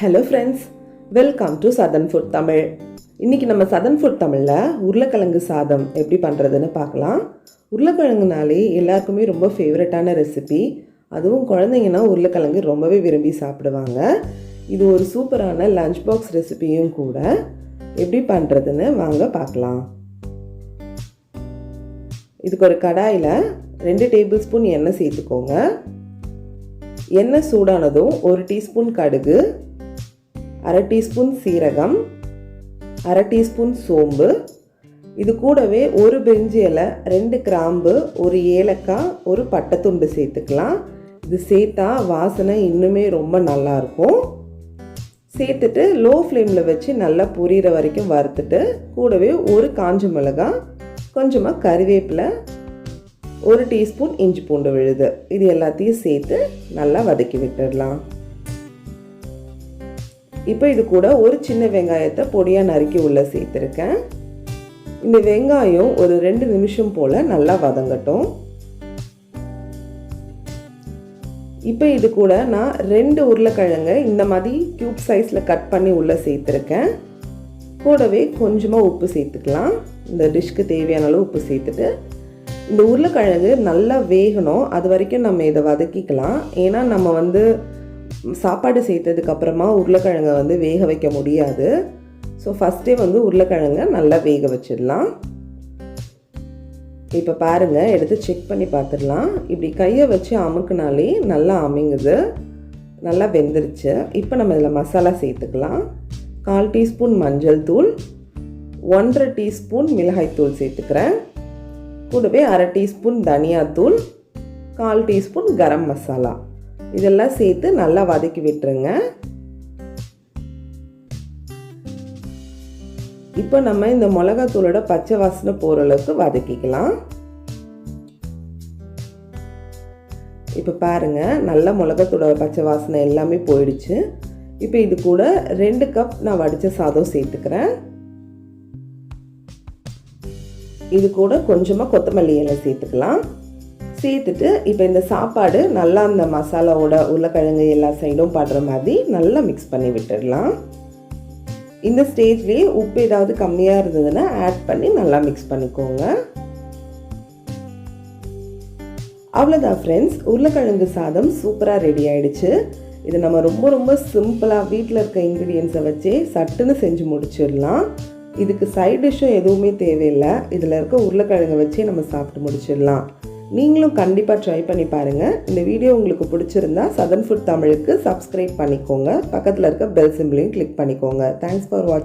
Hello friends, welcome to Southern Food Tamil. இன்னைக்கு நம்ம Southern Food Tamilல உருளைக்கிழங்கு சாதம் எப்படி பண்றதுன்னு பார்க்கலாம். உருளைக்கிழங்குனாலே எல்லாருக்குமே ரொம்ப ஃபேவரட்டான ரெசிபி. அதுவும் குழந்தைங்கன்னா உருளைக்கிழங்கு ரொம்பவே விரும்பி சாப்பிடுவாங்க. இது ஒரு சூப்பரான லஞ்ச் பாக்ஸ் ரெசிபியும் கூட. எப்படி பண்றதுன்னு வாங்க பார்க்கலாம். இதுக்கு ஒரு கடாயில 2 டேபிள்ஸ்பூன் எண்ணெய் சேர்த்துக்கோங்க. எண்ணெய் சூடானதும் 1 டீஸ்பூன் கடுகு, 1/2 டீஸ்பூன் சீரகம், 1/2 டீஸ்பூன் சோம்பு, இது கூடவே ஒரு பிரிஞ்சி இலை, 2 கிராம்பு, ஒரு ஏலக்காய், ஒரு பட்டைத்துண்டு சேர்த்துக்கலாம். இது சேர்த்தா வாசனை இன்னுமே ரொம்ப நல்லாயிருக்கும். சேர்த்துட்டு லோ ஃப்ளேமில் வச்சு நல்லா பொரியிற வரைக்கும் வறுத்துட்டு கூடவே ஒரு காஞ்ச மிளகாய், கொஞ்சமாக கறிவேப்பிலை, 1 டீஸ்பூன் இஞ்சி பூண்டு விழுது, இது எல்லாத்தையும் சேர்த்து நல்லா வதக்கி விட்டுடலாம். இப்போ இது கூட ஒரு சின்ன வெங்காயத்தை பொடியாக நறுக்கி உள்ளே சேர்த்துருக்கேன். இந்த வெங்காயம் ஒரு 2 நிமிஷம் போல் நல்லா வதங்கட்டும். இப்போ இது கூட நான் 2 உருளைக்கிழங்கு இந்த மாதிரி க்யூப் சைஸில் கட் பண்ணி உள்ளே சேர்த்துருக்கேன். கூடவே கொஞ்சமாக உப்பு சேர்த்துக்கலாம். இந்த டிஷ்க்கு தேவையான அளவு உப்பு சேர்த்துட்டு இந்த உருளைக்கிழங்கு நல்லா வேகணும், அது வரைக்கும் நம்ம இதை வதக்கிக்கலாம். ஏன்னா நம்ம சாப்பாடு சேர்த்ததுக்கப்புறமா உருளைக்கிழங்கை வேக வைக்க முடியாது. ஸோ ஃபஸ்ட்டே உருளைக்கிழங்கை நல்லா வேக வச்சிடலாம். இப்போ பாருங்கள், எடுத்து செக் பண்ணி பார்த்துடலாம். இப்படி கையை வச்சு அமுக்குனாலே நல்லா அமுங்குது, நல்லா வெந்துருச்சு. இப்போ நம்ம இதில் மசாலா சேர்த்துக்கலாம். 1/4 டீஸ்பூன் மஞ்சள் தூள், 1/2 டீஸ்பூன் மிளகாய்த்தூள் சேர்த்துக்கிறேன். கூடவே 1/2 டீஸ்பூன் தனியாத்தூள், 1/4 டீஸ்பூன் கரம் மசாலா, இதெல்லாம் சேர்த்து நல்லா வதக்கி விட்டுருங்க. இப்போ நம்ம இந்த மிளகாத்தூளோட பச்சை வாசனை போகிற அளவுக்கு வதக்கிக்கலாம். இப்போ பாருங்கள், நல்லா மிளகாத்தூளோட பச்சை வாசனை எல்லாமே போயிடுச்சு. இப்போ இது கூட 2 கப் நான் வடித்த சாதம் சேர்த்துக்கிறேன். இது கூட கொஞ்சமாக கொத்தமல்லி இலை சேர்த்துக்கலாம். சேர்த்துட்டு இப்போ இந்த சாப்பாடு நல்லா அந்த மசாலாவோட உருளைக்கிழங்கு எல்லா சைடும் படுற மாதிரி நல்லா மிக்ஸ் பண்ணி விட்டுடலாம். இந்த ஸ்டேஜ்லேயே உப்பு ஏதாவது கம்மியாக இருந்ததுன்னா ஆட் பண்ணி நல்லா மிக்ஸ் பண்ணிக்கோங்க. அவ்வளோதான் ஃப்ரெண்ட்ஸ், உருளைக்கிழங்கு சாதம் சூப்பராக ரெடி ஆகிடுச்சு. இது நம்ம ரொம்ப ரொம்ப சிம்பிளாக வீட்டில் இருக்க இன்க்ரீடியன்ஸை வச்சே சட்டுன்னு செஞ்சு முடிச்சிடலாம். இதுக்கு சைட் டிஷ்ஷும் எதுவுமே தேவையில்லை. இதில் இருக்க உருளைக்கிழங்கை வச்சே நம்ம சாப்பிட்டு முடிச்சிடலாம். நீங்களும் கண்டிப்பாக ட்ரை பண்ணி பாருங்கள். இந்த வீடியோ உங்களுக்கு பிடிச்சிருந்தா சதர்ன் ஃபுட் தமிழுக்கு சப்ஸ்கிரைப் பண்ணிக்கோங்க. பக்கத்தில் இருக்க பெல் சிம்பிளையும் கிளிக் பண்ணிக்கோங்க. தேங்க்ஸ் ஃபார் வாட்சிங்.